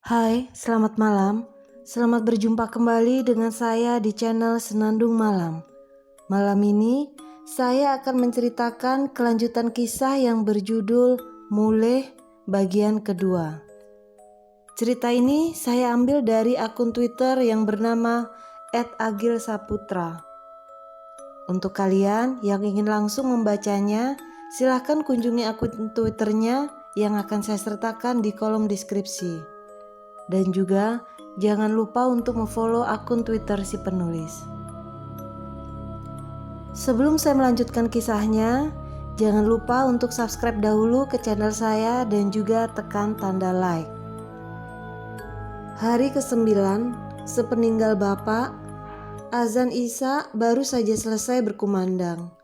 Hai, selamat malam. Selamat berjumpa kembali dengan saya di channel Senandung Malam. Malam ini, saya akan menceritakan kelanjutan kisah yang berjudul Muleh bagian kedua. Cerita ini saya ambil dari akun Twitter yang bernama @agilsaputra. Untuk kalian yang ingin langsung membacanya, silahkan kunjungi akun Twitternya yang akan saya sertakan di kolom deskripsi. Dan juga jangan lupa untuk memfollow akun Twitter si penulis. Sebelum saya melanjutkan kisahnya, jangan lupa untuk subscribe dahulu ke channel saya dan juga tekan tanda like. Hari ke-9 sepeninggal Bapak, azan Isya baru saja selesai berkumandang.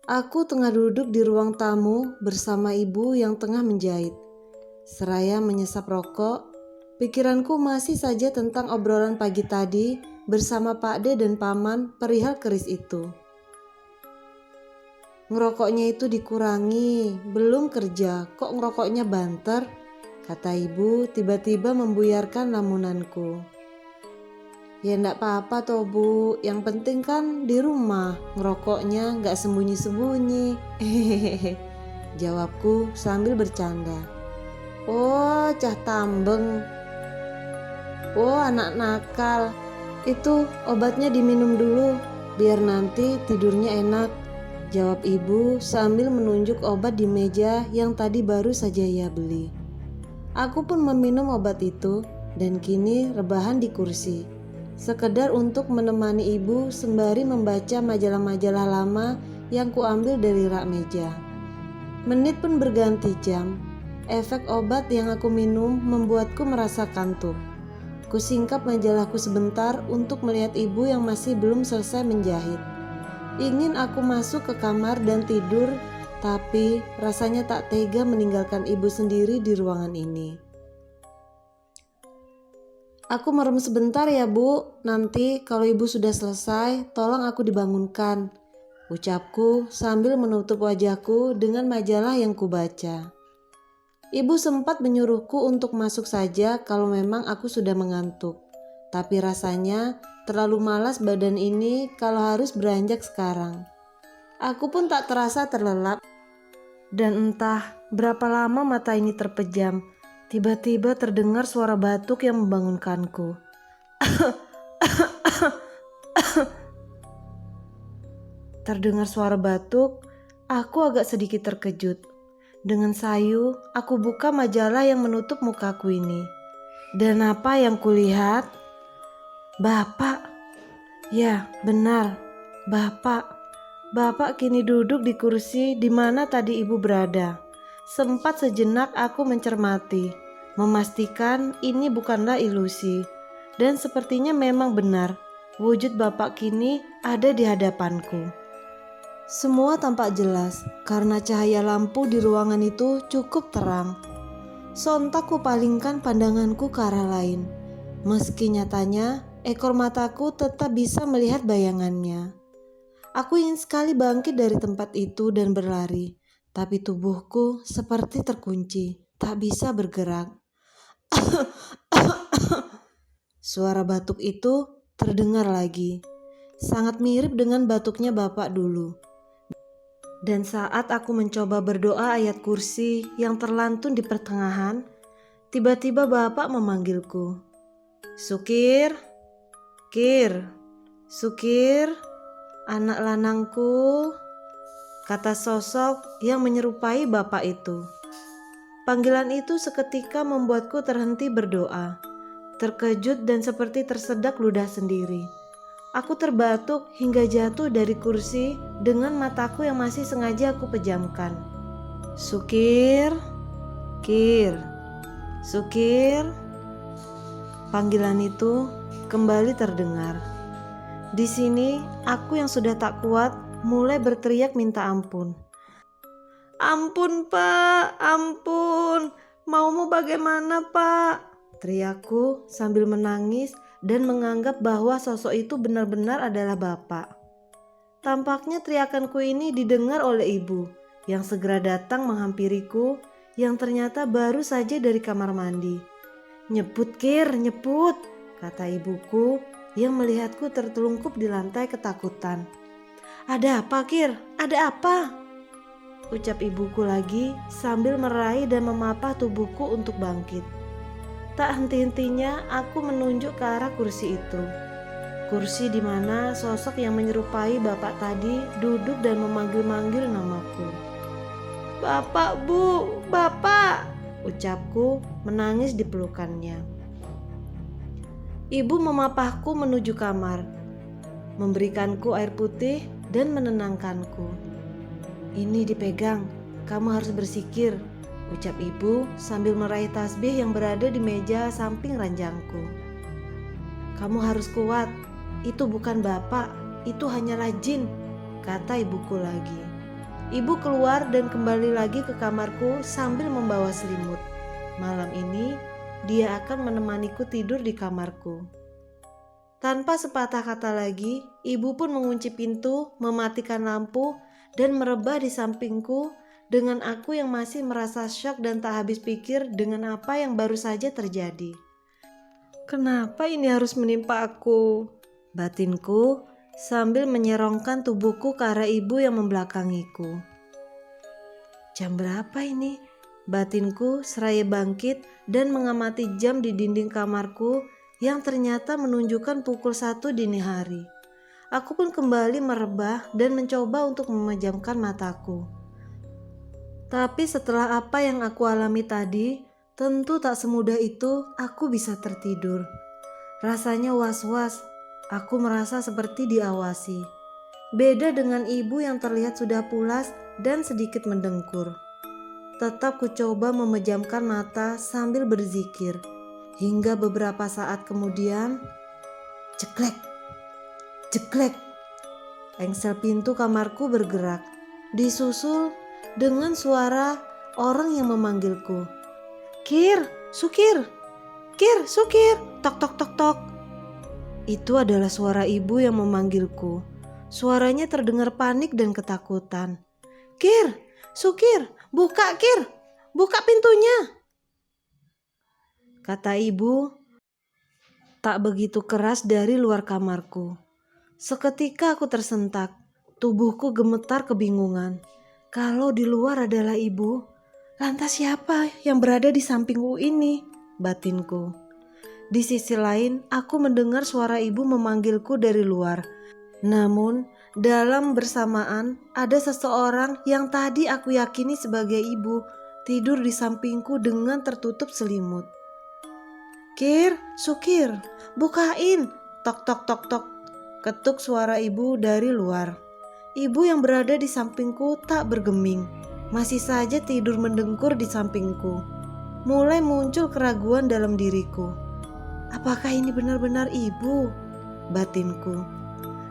Aku tengah duduk di ruang tamu bersama ibu yang tengah menjahit. Seraya menyesap rokok, pikiranku masih saja tentang obrolan pagi tadi bersama Pak D dan Paman perihal keris itu. Ngerokoknya itu dikurangi, belum kerja, kok ngerokoknya banter? Kata ibu tiba-tiba membuyarkan lamunanku. Ya ndak apa-apa toh bu, yang penting kan di rumah, ngerokoknya nggak sembunyi-sembunyi. Hehehe, jawabku sambil bercanda. Oh, cah tambeng. Oh, anak nakal. Itu obatnya diminum dulu, biar nanti tidurnya enak. Jawab ibu sambil menunjuk obat di meja yang tadi baru saja ia beli. Aku pun meminum obat itu dan kini rebahan di kursi. Sekedar untuk menemani ibu sembari membaca majalah-majalah lama yang kuambil dari rak meja. Menit pun berganti jam. Efek obat yang aku minum membuatku merasa kantuk. Kusingkap majalahku sebentar untuk melihat ibu yang masih belum selesai menjahit. Ingin aku masuk ke kamar dan tidur, tapi rasanya tak tega meninggalkan ibu sendiri di ruangan ini. Aku merem sebentar ya bu, nanti kalau ibu sudah selesai, tolong aku dibangunkan. Ucapku sambil menutup wajahku dengan majalah yang kubaca. Ibu sempat menyuruhku untuk masuk saja kalau memang aku sudah mengantuk. Tapi rasanya terlalu malas badan ini kalau harus beranjak sekarang. Aku pun tak terasa terlelap. Dan entah berapa lama mata ini terpejam, tiba-tiba terdengar suara batuk yang membangunkanku. Terdengar suara batuk, aku agak sedikit terkejut. Dengan sayu, aku buka majalah yang menutup mukaku ini. Dan apa yang kulihat? Bapak. Ya, benar. Bapak. Bapak kini duduk di kursi di mana tadi ibu berada. Sempat sejenak aku mencermati, memastikan ini bukanlah ilusi. Dan sepertinya memang benar, wujud Bapak kini ada di hadapanku. Semua tampak jelas karena cahaya lampu di ruangan itu cukup terang. Sontak kupalingkan pandanganku ke arah lain. Meski nyatanya ekor mataku tetap bisa melihat bayangannya. Aku ingin sekali bangkit dari tempat itu dan berlari, tapi tubuhku seperti terkunci, tak bisa bergerak. Suara batuk itu terdengar lagi. Sangat mirip dengan batuknya Bapak dulu. Dan saat aku mencoba berdoa ayat kursi yang terlantun di pertengahan, tiba-tiba Bapak memanggilku. Sukir, Kir, Sukir, anak lanangku, kata sosok yang menyerupai Bapak itu. Panggilan itu seketika membuatku terhenti berdoa, terkejut dan seperti tersedak ludah sendiri. Aku terbatuk hingga jatuh dari kursi dengan mataku yang masih sengaja aku pejamkan. Sukir, Kir, Sukir. Panggilan itu kembali terdengar. Di sini aku yang sudah tak kuat mulai berteriak minta ampun. Ampun pak, ampun. Maumu bagaimana pak? Teriakku sambil menangis dan menganggap bahwa sosok itu benar-benar adalah Bapak. Tampaknya teriakanku ini didengar oleh ibu yang segera datang menghampiriku yang ternyata baru saja dari kamar mandi. Nyebut Kir, nyebut, kata ibuku yang melihatku tertelungkup di lantai ketakutan. Ada apa Kir? Ada apa? Ucap ibuku lagi sambil meraih dan memapah tubuhku untuk bangkit. Tak henti-hentinya aku menunjuk ke arah kursi itu. Kursi di mana sosok yang menyerupai bapak tadi duduk dan memanggil-manggil namaku. Bapak, Bu, Bapak, ucapku menangis di pelukannya. Ibu memapahku menuju kamar, memberikanku air putih dan menenangkanku. Ini dipegang, kamu harus bersikir, ucap ibu sambil meraih tasbih yang berada di meja samping ranjangku. Kamu harus kuat, itu bukan bapak, itu hanyalah jin, kata ibuku lagi. Ibu keluar dan kembali lagi ke kamarku sambil membawa selimut. Malam ini dia akan menemaniku tidur di kamarku. Tanpa sepatah kata lagi, ibu pun mengunci pintu, mematikan lampu, dan merebah di sampingku dengan aku yang masih merasa syok dan tak habis pikir dengan apa yang baru saja terjadi. Kenapa ini harus menimpa aku? Batinku sambil menyerongkan tubuhku ke arah ibu yang membelakangiku. Jam berapa ini? Batinku seraya bangkit dan mengamati jam di dinding kamarku yang ternyata menunjukkan pukul 1 dini hari. Aku pun kembali merebah dan mencoba untuk memejamkan mataku. Tapi setelah apa yang aku alami tadi, tentu tak semudah itu aku bisa tertidur. Rasanya was-was, aku merasa seperti diawasi. Beda dengan ibu yang terlihat sudah pulas dan sedikit mendengkur. Tetap ku coba memejamkan mata sambil berzikir. Hingga beberapa saat kemudian, jeklek, jeklek. Engsel pintu kamarku bergerak, disusul dengan suara orang yang memanggilku. Kir, Sukir, Kir, Sukir, tok tok tok tok. Itu adalah suara ibu yang memanggilku. Suaranya terdengar panik dan ketakutan. Kir, Sukir, buka Kir, buka pintunya, kata ibu tak begitu keras dari luar kamarku. Seketika aku tersentak, tubuhku gemetar kebingungan. Kalau di luar adalah ibu, lantas siapa yang berada di sampingku ini? Batinku. Di sisi lain, aku mendengar suara ibu memanggilku dari luar. Namun, dalam bersamaan ada seseorang yang tadi aku yakini sebagai ibu tidur di sampingku dengan tertutup selimut. Kir, Sukir, bukain, tok tok tok tok, ketuk suara ibu dari luar. Ibu yang berada di sampingku tak bergeming, masih saja tidur mendengkur di sampingku. Mulai muncul keraguan dalam diriku. Apakah ini benar-benar ibu? Batinku.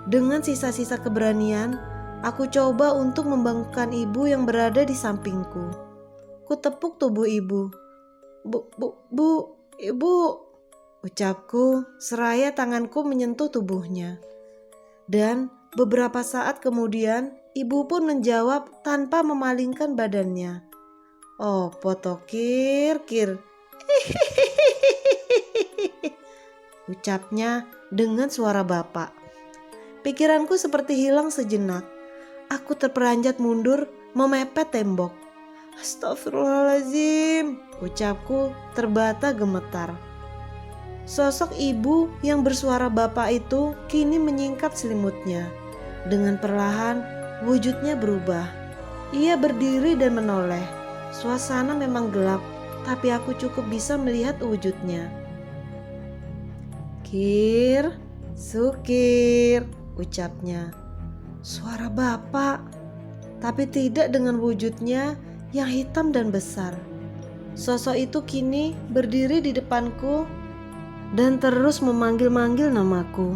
Dengan sisa-sisa keberanian, aku coba untuk membangunkan ibu yang berada di sampingku. Kutepuk tubuh ibu. Bu, ibu, ucapku seraya tanganku menyentuh tubuhnya. Dan beberapa saat kemudian, ibu pun menjawab tanpa memalingkan badannya. Oh, potokir, Kir. Ucapnya dengan suara bapak. Pikiranku seperti hilang sejenak. Aku terperanjat mundur, memepet tembok. Astagfirullahaladzim, ucapku terbata gemetar. Sosok ibu yang bersuara bapak itu kini menyingkap selimutnya. Dengan perlahan, wujudnya berubah. Ia berdiri dan menoleh. Suasana memang gelap, tapi aku cukup bisa melihat wujudnya. Kir, Sukir, ucapnya. Suara bapak, tapi tidak dengan wujudnya yang hitam dan besar. Sosok itu kini berdiri di depanku dan terus memanggil-manggil namaku.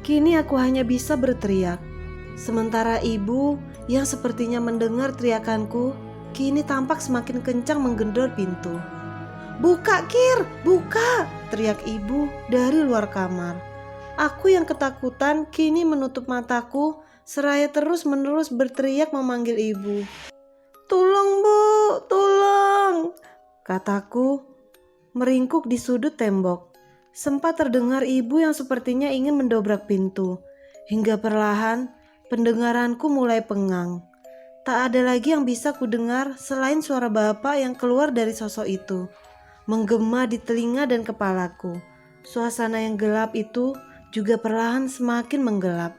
Kini aku hanya bisa berteriak. Sementara ibu yang sepertinya mendengar teriakanku, kini tampak semakin kencang menggedor pintu. Buka Kir, buka, teriak ibu dari luar kamar. Aku yang ketakutan kini menutup mataku seraya terus-menerus berteriak memanggil ibu. Tolong Bu, tolong, kataku meringkuk di sudut tembok. Sempat terdengar ibu yang sepertinya ingin mendobrak pintu. Hingga perlahan pendengaranku mulai pengang. Tak ada lagi yang bisa kudengar selain suara bapak yang keluar dari sosok itu, menggema di telinga dan kepalaku. Suasana yang gelap itu juga perlahan semakin menggelap.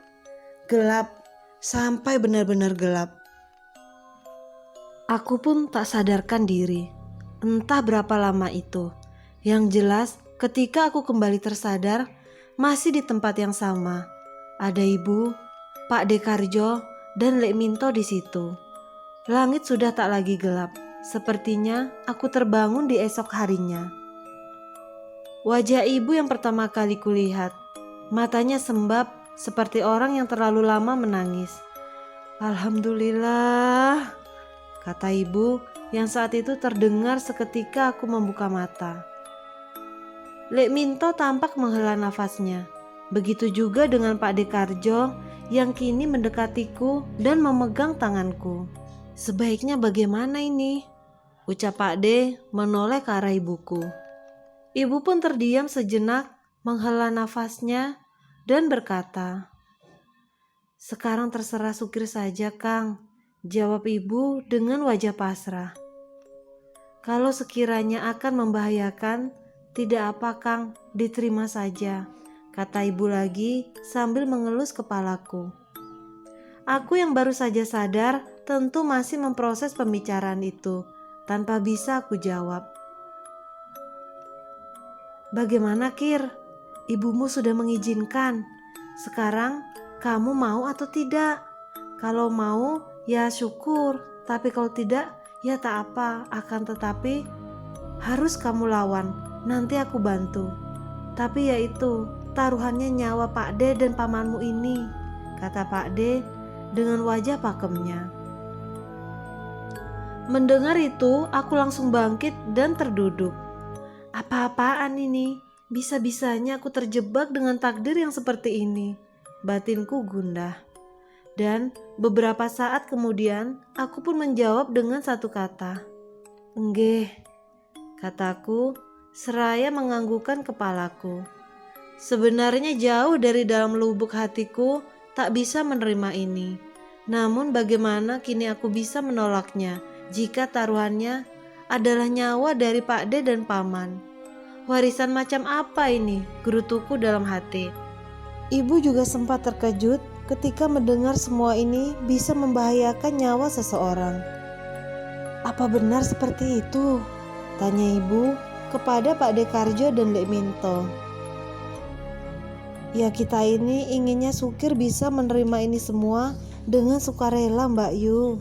Gelap sampai benar-benar gelap. Aku pun tak sadarkan diri. Entah berapa lama itu. Yang jelas ketika aku kembali tersadar, masih di tempat yang sama. Ada ibu, Pak Dekarjo, dan Lek Minto di situ. Langit sudah tak lagi gelap. Sepertinya aku terbangun di esok harinya. Wajah ibu yang pertama kali kulihat. Matanya sembab seperti orang yang terlalu lama menangis. Alhamdulillah, kata ibu yang saat itu terdengar seketika aku membuka mata. Lek Minto tampak menghela nafasnya. Begitu juga dengan Pak Dekarjo yang kini mendekatiku dan memegang tanganku. Sebaiknya bagaimana ini? Ucap Pak De menoleh ke arah ibuku. Ibu pun terdiam sejenak, menghela nafasnya dan berkata, "Sekarang terserah Sukir saja, Kang," jawab ibu dengan wajah pasrah. "Kalau sekiranya akan membahayakan, tidak apa Kang, diterima saja," kata ibu lagi sambil mengelus kepalaku. Aku yang baru saja sadar tentu masih memproses pembicaraan itu, tanpa bisa aku jawab. "Bagaimana Kir? Ibumu sudah mengizinkan. Sekarang kamu mau atau tidak? Kalau mau ya syukur, tapi kalau tidak ya tak apa. Akan tetapi harus kamu lawan, nanti aku bantu. Tapi ya itu, taruhannya nyawa Pak De dan pamanmu ini," kata Pak De dengan wajah pakemnya. Mendengar itu, aku langsung bangkit dan terduduk. Apa-apaan ini? Bisa-bisanya aku terjebak dengan takdir yang seperti ini. Batinku gundah. Dan beberapa saat kemudian, aku pun menjawab dengan satu kata. "Enggeh," kataku seraya menganggukkan kepalaku. Sebenarnya jauh dari dalam lubuk hatiku tak bisa menerima ini. Namun bagaimana kini aku bisa menolaknya jika taruhannya adalah nyawa dari Pak De dan Paman? Warisan macam apa ini? Gerutuku dalam hati. Ibu juga sempat terkejut ketika mendengar semua ini bisa membahayakan nyawa seseorang. "Apa benar seperti itu?" tanya ibu kepada Pak Dekarjo dan Lek Minto. "Ya kita ini inginnya Sukir bisa menerima ini semua dengan sukarela Mbak Yu.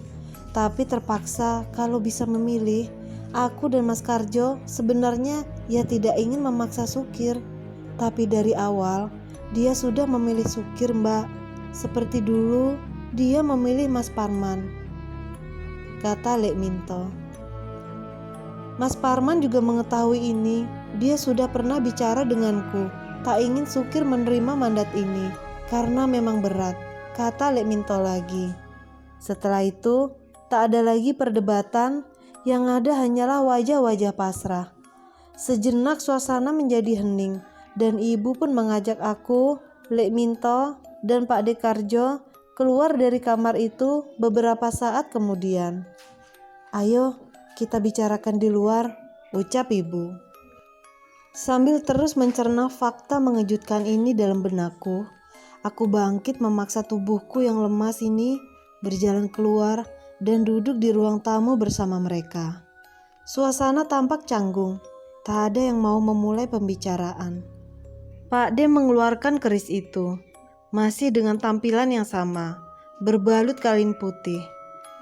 Tapi terpaksa kalau bisa memilih, aku dan Mas Karjo sebenarnya ya tidak ingin memaksa Sukir. Tapi dari awal dia sudah memilih Sukir Mbak. Seperti dulu dia memilih Mas Parman," kata Lek Minto. Mas Parman juga mengetahui ini. Dia sudah pernah bicara denganku. Tak ingin Sukir menerima mandat ini karena memang berat, kata Lek Minto lagi. Setelah itu tak ada lagi perdebatan, yang ada hanyalah wajah-wajah pasrah. Sejenak suasana menjadi hening dan ibu pun mengajak aku, Lek Minto, dan Pak Dekarjo keluar dari kamar itu beberapa saat kemudian. "Ayo kita bicarakan di luar," ucap ibu. Sambil terus mencerna fakta mengejutkan ini dalam benakku, aku bangkit memaksa tubuhku yang lemas ini berjalan keluar dan duduk di ruang tamu bersama mereka. Suasana tampak canggung, tak ada yang mau memulai pembicaraan. Pak De mengeluarkan keris itu, masih dengan tampilan yang sama, berbalut kain putih.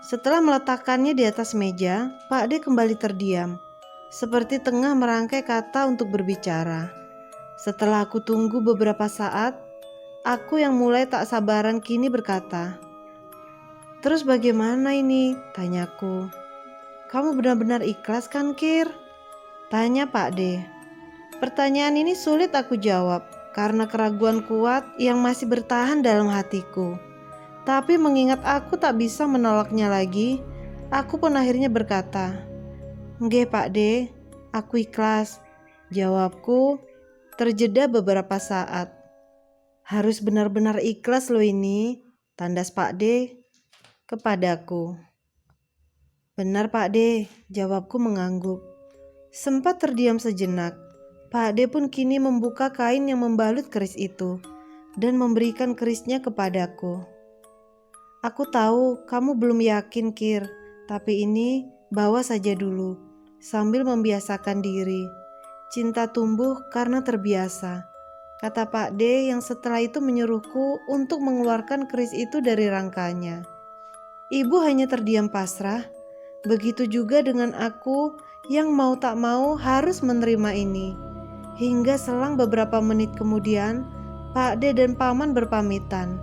Setelah meletakkannya di atas meja, Pak De kembali terdiam, seperti tengah merangkai kata untuk berbicara. Setelah aku tunggu beberapa saat, aku yang mulai tak sabaran kini berkata, "Terus bagaimana ini?" tanyaku. "Kamu benar-benar ikhlas kan, Kir?" tanya Pak De. Pertanyaan ini sulit aku jawab karena keraguan kuat yang masih bertahan dalam hatiku. Tapi mengingat aku tak bisa menolaknya lagi, aku pun akhirnya berkata, "Nggih Pak De, aku ikhlas. Jawabku terjeda beberapa saat. Harus benar-benar ikhlas loh ini, tandas Pak D kepadaku. Benar Pak D, jawabku mengangguk. Sempat terdiam sejenak. Pak D pun kini membuka kain yang membalut keris itu dan memberikan kerisnya kepadaku. Aku tahu kamu belum yakin Kir, tapi ini bawa saja dulu, sambil membiasakan diri. Cinta tumbuh karena terbiasa, kata Pak D yang setelah itu menyuruhku untuk mengeluarkan keris itu dari rangkanya. Ibu hanya terdiam pasrah, begitu juga dengan aku yang mau tak mau harus menerima ini. Hingga selang beberapa menit kemudian, Pak D dan Paman berpamitan.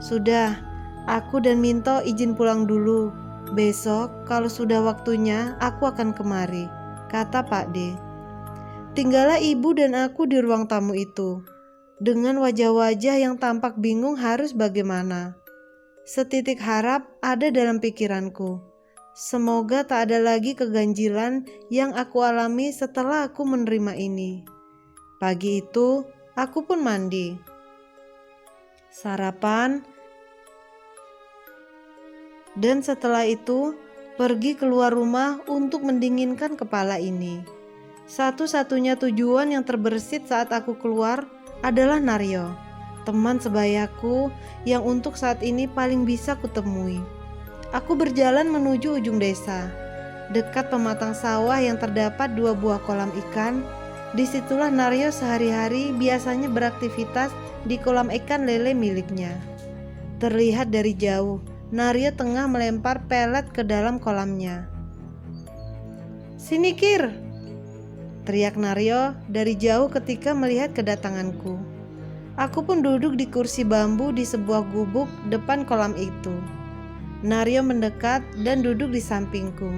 Sudah, aku dan Minto izin pulang dulu. Besok kalau sudah waktunya aku akan kemari, kata Pak D. Tinggallah ibu dan aku di ruang tamu itu, dengan wajah-wajah yang tampak bingung harus bagaimana. Setitik harap ada dalam pikiranku. Semoga tak ada lagi keganjilan yang aku alami setelah aku menerima ini. Pagi itu, aku pun mandi. Sarapan, dan setelah itu pergi keluar rumah untuk mendinginkan kepala ini. Satu-satunya tujuan yang terbersit saat aku keluar adalah Naryo, teman sebayaku yang untuk saat ini paling bisa kutemui. Aku berjalan menuju ujung desa, dekat pematang sawah yang terdapat 2 buah kolam ikan. Disitulah Naryo sehari-hari biasanya beraktivitas di kolam ikan lele miliknya. Terlihat dari jauh, Naryo tengah melempar pelet ke dalam kolamnya. "Sini Kir!" teriak Naryo dari jauh ketika melihat kedatanganku. Aku pun duduk di kursi bambu di sebuah gubuk depan kolam itu. Naryo mendekat dan duduk di sampingku.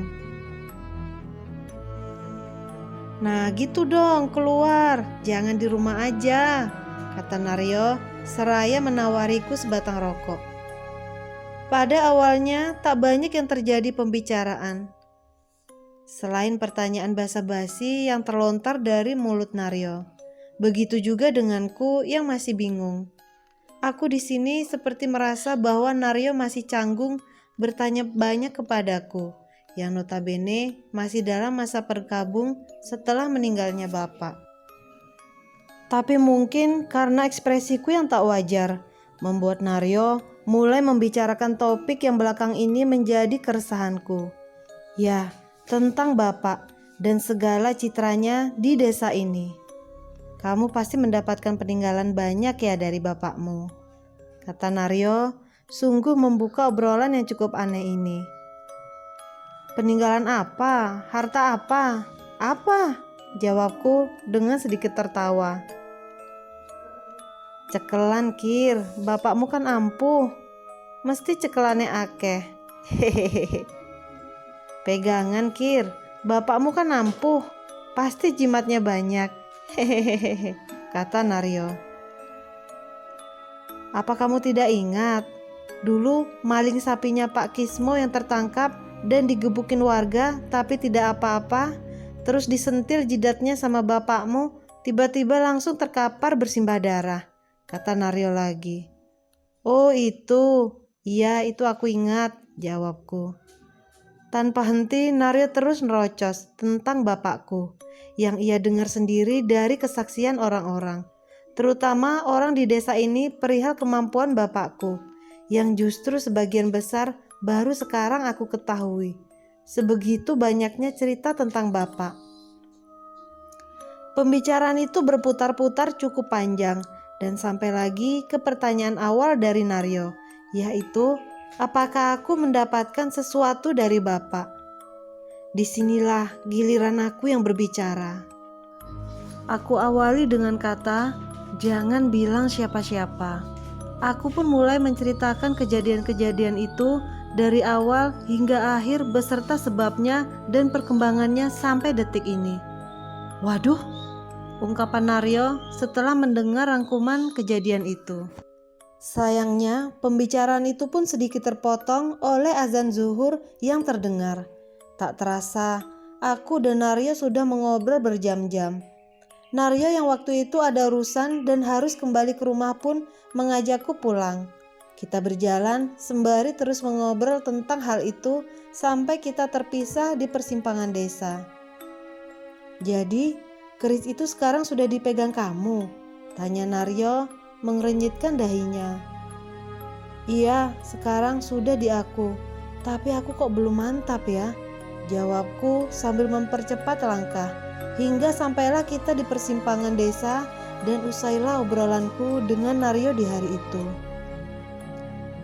"Nah gitu dong, keluar, jangan di rumah aja," kata Naryo seraya menawariku sebatang rokok. Pada awalnya tak banyak yang terjadi pembicaraan, selain pertanyaan basa-basi yang terlontar dari mulut Naryo. Begitu juga denganku yang masih bingung. Aku di sini seperti merasa bahwa Naryo masih canggung bertanya banyak kepadaku, yang notabene masih dalam masa berkabung setelah meninggalnya bapak. Tapi mungkin karena ekspresiku yang tak wajar, membuat Naryo mulai membicarakan topik yang belakang ini menjadi keresahanku. Ya, tentang bapak dan segala citranya di desa ini. "Kamu pasti mendapatkan peninggalan banyak ya dari bapakmu," kata Naryo, sungguh membuka obrolan yang cukup aneh ini. "Peninggalan apa? Harta apa? Apa?" jawabku dengan sedikit tertawa. "Cekelan Kir, bapakmu kan ampuh, mesti cekelannya akeh." "Hehehe. Pegangan Kir, bapakmu kan ampuh, pasti jimatnya banyak." "Hehehe," kata Naryo. "Apa kamu tidak ingat? Dulu maling sapinya Pak Kismo yang tertangkap dan digebukin warga tapi tidak apa-apa, terus disentil jidatnya sama bapakmu, tiba-tiba langsung terkapar bersimbah darah," kata Naryo lagi. "Oh itu, iya itu aku ingat," jawabku. Tanpa henti Naryo terus nerocos tentang bapakku yang ia dengar sendiri dari kesaksian orang-orang, terutama orang di desa ini perihal kemampuan bapakku yang justru sebagian besar baru sekarang aku ketahui. Sebegitu banyaknya cerita tentang bapak. Pembicaraan itu berputar-putar cukup panjang dan sampai lagi ke pertanyaan awal dari Naryo, yaitu apakah aku mendapatkan sesuatu dari bapak. Disinilah giliran aku yang berbicara. Aku awali dengan kata, "Jangan bilang siapa-siapa." Aku pun mulai menceritakan kejadian-kejadian itu dari awal hingga akhir beserta sebabnya dan perkembangannya sampai detik ini. "Waduh," ungkapan Naryo setelah mendengar rangkuman kejadian itu. Sayangnya, pembicaraan itu pun sedikit terpotong oleh azan zuhur yang terdengar. Tak terasa, aku dan Naryo sudah mengobrol berjam-jam. Naryo yang waktu itu ada urusan dan harus kembali ke rumah pun mengajakku pulang. Kita berjalan sembari terus mengobrol tentang hal itu sampai kita terpisah di persimpangan desa. "Jadi, keris itu sekarang sudah dipegang kamu?" tanya Naryo mengerenyitkan dahinya. "Iya, sekarang sudah di aku. Tapi aku kok belum mantap ya?" jawabku sambil mempercepat langkah. Hingga sampailah kita di persimpangan desa dan usailah obrolanku dengan Naryo di hari itu.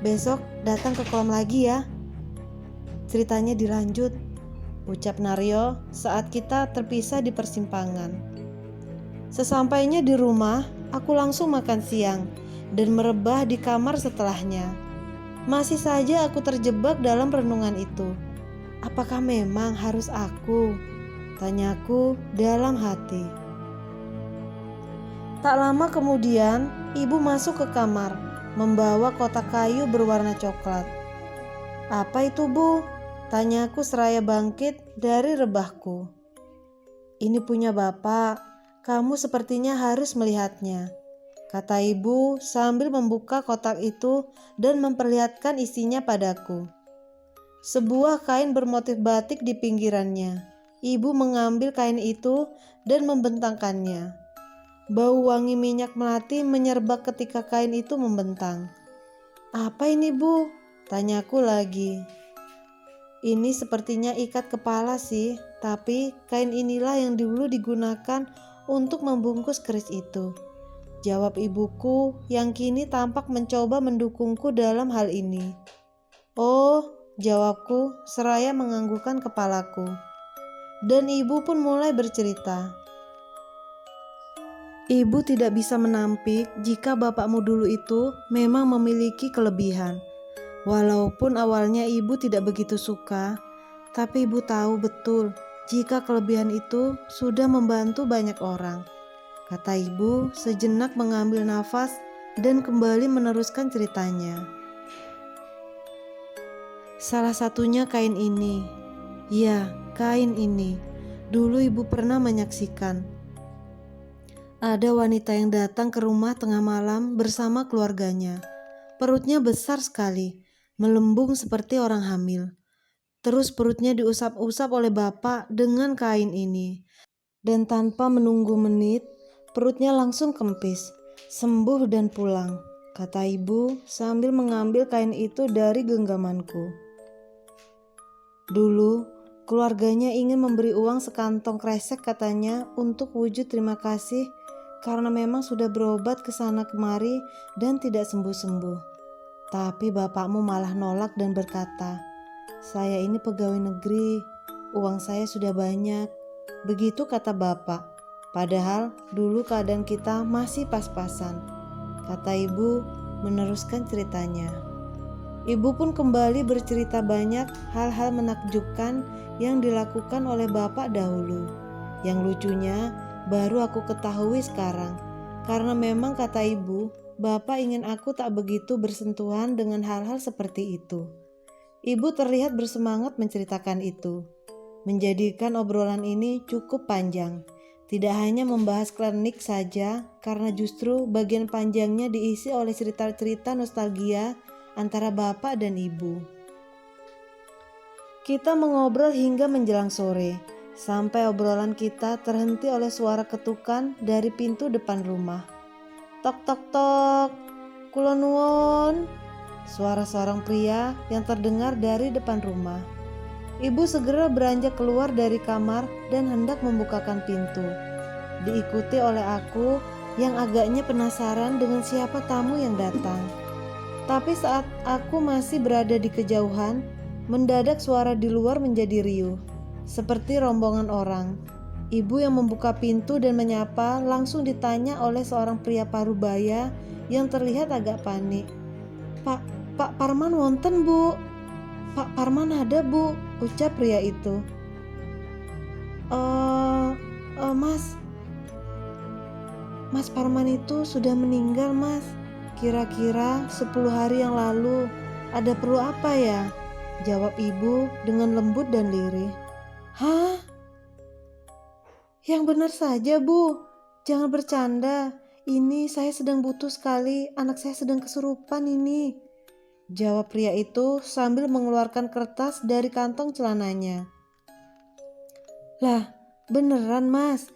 "Besok datang ke kolam lagi ya," ceritanya dilanjut, ucap Naryo saat kita terpisah di persimpangan. Sesampainya di rumah, aku langsung makan siang dan merebah di kamar setelahnya. Masih saja aku terjebak dalam renungan itu. Apakah memang harus aku? Tanyaku dalam hati. Tak lama kemudian, ibu masuk ke kamar, membawa kotak kayu berwarna coklat. "Apa itu, Bu?" tanyaku seraya bangkit dari rebahku. "Ini punya Bapak, kamu sepertinya harus melihatnya," kata ibu sambil membuka kotak itu dan memperlihatkan isinya padaku. Sebuah kain bermotif batik di pinggirannya. Ibu mengambil kain itu dan membentangkannya. Bau wangi minyak melati menyerbak ketika kain itu membentang. "Apa ini, Bu?" tanyaku lagi. "Ini sepertinya ikat kepala sih, tapi kain inilah yang dulu digunakan untuk membungkus keris itu," jawab ibuku yang kini tampak mencoba mendukungku dalam hal ini. "Oh," jawabku seraya menganggukkan kepalaku. Dan ibu pun mulai bercerita. "Ibu tidak bisa menampik jika bapakmu dulu itu memang memiliki kelebihan. Walaupun awalnya ibu tidak begitu suka, tapi ibu tahu betul jika kelebihan itu sudah membantu banyak orang," kata ibu sejenak mengambil nafas dan kembali meneruskan ceritanya. "Salah satunya kain ini. Ya, kain ini. Dulu ibu pernah menyaksikan. Ada wanita yang datang ke rumah tengah malam bersama keluarganya. Perutnya besar sekali, melembung seperti orang hamil. Terus perutnya diusap-usap oleh bapak dengan kain ini. Dan tanpa menunggu menit, perutnya langsung kempis, sembuh dan pulang," kata ibu sambil mengambil kain itu dari genggamanku. "Dulu, keluarganya ingin memberi uang sekantong kresek katanya untuk wujud terima kasih karena memang sudah berobat ke sana kemari dan tidak sembuh-sembuh. Tapi bapakmu malah nolak dan berkata, 'Saya ini pegawai negeri, uang saya sudah banyak.' Begitu kata bapak. Padahal dulu keadaan kita masih pas-pasan," kata ibu meneruskan ceritanya. Ibu pun kembali bercerita banyak hal-hal menakjubkan yang dilakukan oleh bapak dahulu. Yang lucunya baru aku ketahui sekarang. Karena memang kata ibu, bapak ingin aku tak begitu bersentuhan dengan hal-hal seperti itu. Ibu terlihat bersemangat menceritakan itu, menjadikan obrolan ini cukup panjang. Tidak hanya membahas klinik saja, karena justru bagian panjangnya diisi oleh cerita-cerita nostalgia antara bapak dan ibu. Kita mengobrol hingga menjelang sore, sampai obrolan kita terhenti oleh suara ketukan dari pintu depan rumah. "Tok tok tok, kula nuwun," suara seorang pria yang terdengar dari depan rumah. Ibu segera beranjak keluar dari kamar dan hendak membukakan pintu, diikuti oleh aku yang agaknya penasaran dengan siapa tamu yang datang. Tapi saat aku masih berada di kejauhan, mendadak suara di luar menjadi riuh, seperti rombongan orang. Ibu yang membuka pintu dan menyapa langsung ditanya oleh seorang pria parubaya yang terlihat agak panik. Pak Parman wonten, Bu?" "Pak Parman ada, Bu," ucap pria itu. Mas Parman itu sudah meninggal, Mas. Kira-kira 10 hari yang lalu. Ada perlu apa ya?" jawab ibu dengan lembut dan lirih. "Hah? Yang benar saja, Bu. Jangan bercanda, ini saya sedang butuh sekali, anak saya sedang kesurupan ini, jawab pria itu sambil mengeluarkan kertas dari kantong celananya. Lah, beneran mas,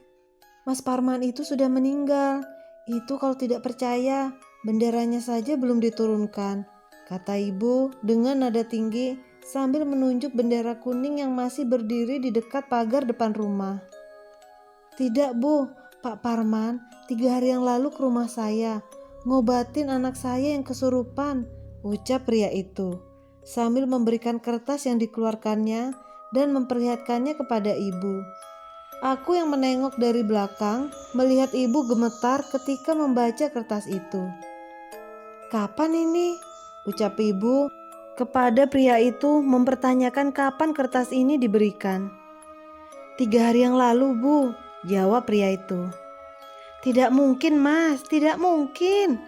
Mas Parman itu sudah meninggal. Itu kalau tidak percaya, benderanya saja belum diturunkan, kata ibu dengan nada tinggi sambil menunjuk bendera kuning yang masih berdiri di dekat pagar depan rumah. Tidak bu, Pak Parman 3 hari yang lalu ke rumah saya, ngobatin anak saya yang kesurupan, ucap pria itu, sambil memberikan kertas yang dikeluarkannya dan memperlihatkannya kepada ibu. Aku yang menengok dari belakang melihat ibu gemetar ketika membaca kertas itu. Kapan ini? Ucap ibu kepada pria itu mempertanyakan kapan kertas ini diberikan. 3 hari yang lalu bu, jawab pria itu. Tidak mungkin mas, tidak mungkin.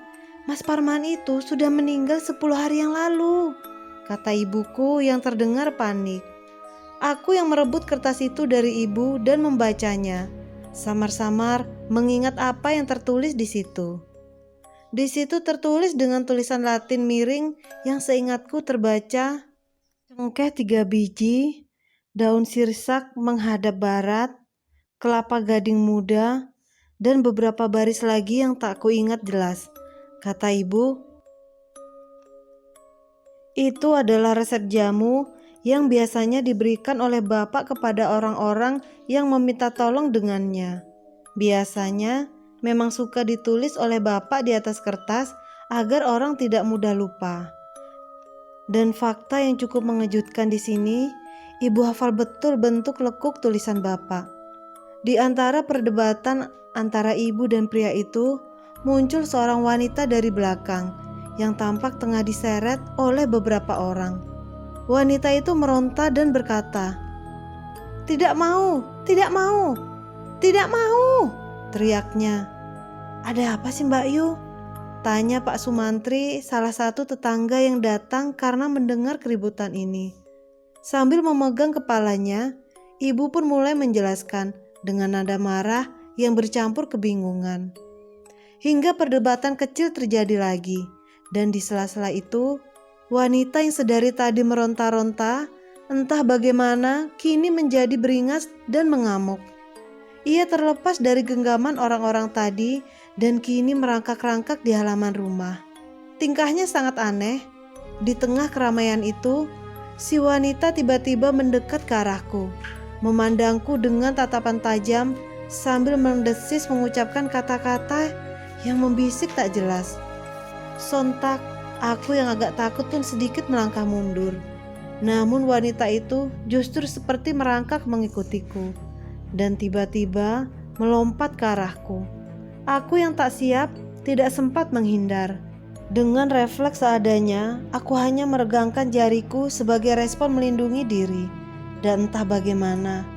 Mas Parman itu sudah meninggal 10 hari yang lalu, kata ibuku yang terdengar panik. Aku yang merebut kertas itu dari ibu dan membacanya, samar-samar mengingat apa yang tertulis di situ. Di situ tertulis dengan tulisan Latin miring yang seingatku terbaca, cengkeh 3 biji, daun sirsak menghadap barat, kelapa gading muda, dan beberapa baris lagi yang tak kuingat jelas, kata ibu. Itu adalah resep jamu yang biasanya diberikan oleh bapak kepada orang-orang yang meminta tolong dengannya. Biasanya memang suka ditulis oleh bapak di atas kertas agar orang tidak mudah lupa. Dan fakta yang cukup mengejutkan di sini, ibu hafal betul bentuk lekuk tulisan bapak. Di antara perdebatan antara ibu dan pria itu, muncul seorang wanita dari belakang yang tampak tengah diseret oleh beberapa orang. Wanita itu meronta dan berkata, "Tidak mau, tidak mau, tidak mau," teriaknya. "Ada apa sih Mbak Yu?" tanya Pak Sumantri, salah satu tetangga yang datang karena mendengar keributan ini. Sambil memegang kepalanya, ibu pun mulai menjelaskan dengan nada marah yang bercampur kebingungan. Hingga perdebatan kecil terjadi lagi. Dan di sela-sela itu, wanita yang sedari tadi meronta-ronta, entah bagaimana kini menjadi beringas dan mengamuk. Ia terlepas dari genggaman orang-orang tadi dan kini merangkak-rangkak di halaman rumah. Tingkahnya sangat aneh. Di tengah keramaian itu, si wanita tiba-tiba mendekat ke arahku, memandangku dengan tatapan tajam sambil mendesis mengucapkan kata-kata yang membisik tak jelas. Sontak, aku yang agak takut pun sedikit melangkah mundur. Namun wanita itu justru seperti merangkak mengikutiku dan tiba-tiba melompat ke arahku. Aku yang tak siap tidak sempat menghindar. Dengan refleks seadanya, aku hanya meregangkan jariku sebagai respon melindungi diri. Dan entah bagaimana,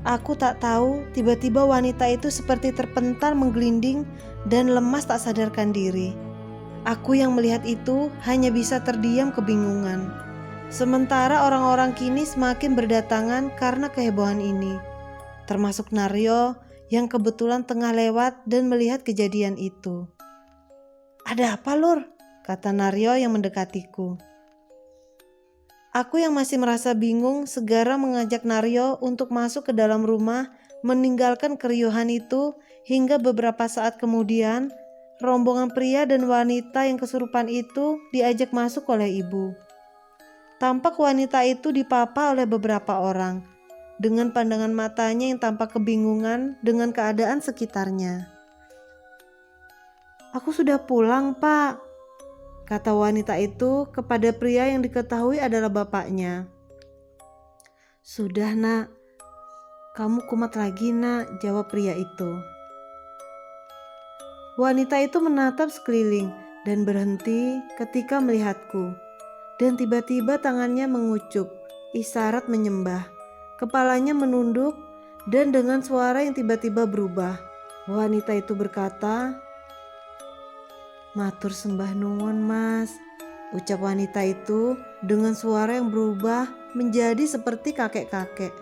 aku tak tahu tiba-tiba wanita itu seperti terpental menggelinding dan lemas tak sadarkan diri. Aku yang melihat itu hanya bisa terdiam kebingungan. Sementara orang-orang kini semakin berdatangan karena kehebohan ini, termasuk Naryo yang kebetulan tengah lewat dan melihat kejadian itu. "Ada apa Lur?" kata Naryo yang mendekatiku. Aku yang masih merasa bingung segera mengajak Naryo untuk masuk ke dalam rumah, meninggalkan keriuhan itu hingga beberapa saat kemudian rombongan pria dan wanita yang kesurupan itu diajak masuk oleh ibu. Tampak wanita itu dipapa oleh beberapa orang, dengan pandangan matanya yang tampak kebingungan dengan keadaan sekitarnya. "Aku sudah pulang, Pak," kata wanita itu kepada pria yang diketahui adalah bapaknya. "Sudah nak, kamu kumat lagi nak," jawab pria itu. Wanita itu menatap sekeliling dan berhenti ketika melihatku. Dan tiba-tiba tangannya mengucup, isyarat menyembah. Kepalanya menunduk dan dengan suara yang tiba-tiba berubah, wanita itu berkata, "Matur sembah nuwun mas," ucap wanita itu dengan suara yang berubah menjadi seperti kakek-kakek.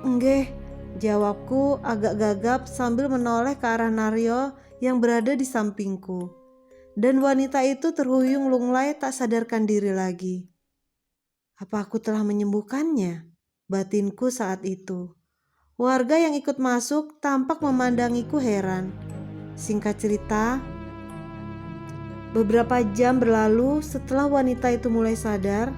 Enggih," Jawabku agak gagap sambil menoleh ke arah Naryo yang berada di sampingku. Dan wanita itu terhuyung lunglai tak sadarkan diri lagi. Apa aku telah menyembuhkannya? Batinku saat itu. Warga yang ikut masuk tampak memandangiku heran. Singkat cerita, beberapa jam berlalu setelah wanita itu mulai sadar.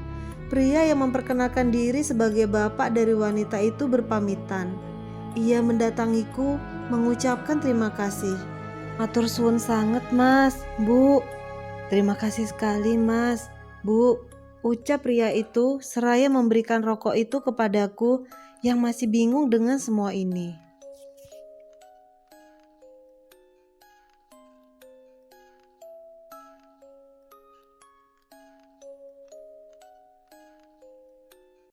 Pria yang memperkenalkan diri sebagai bapak dari wanita itu berpamitan. Ia mendatangiku mengucapkan terima kasih. Matur suwun sanget mas, bu. Terima kasih sekali mas, bu. Ucap pria itu seraya memberikan rokok itu kepadaku yang masih bingung dengan semua ini.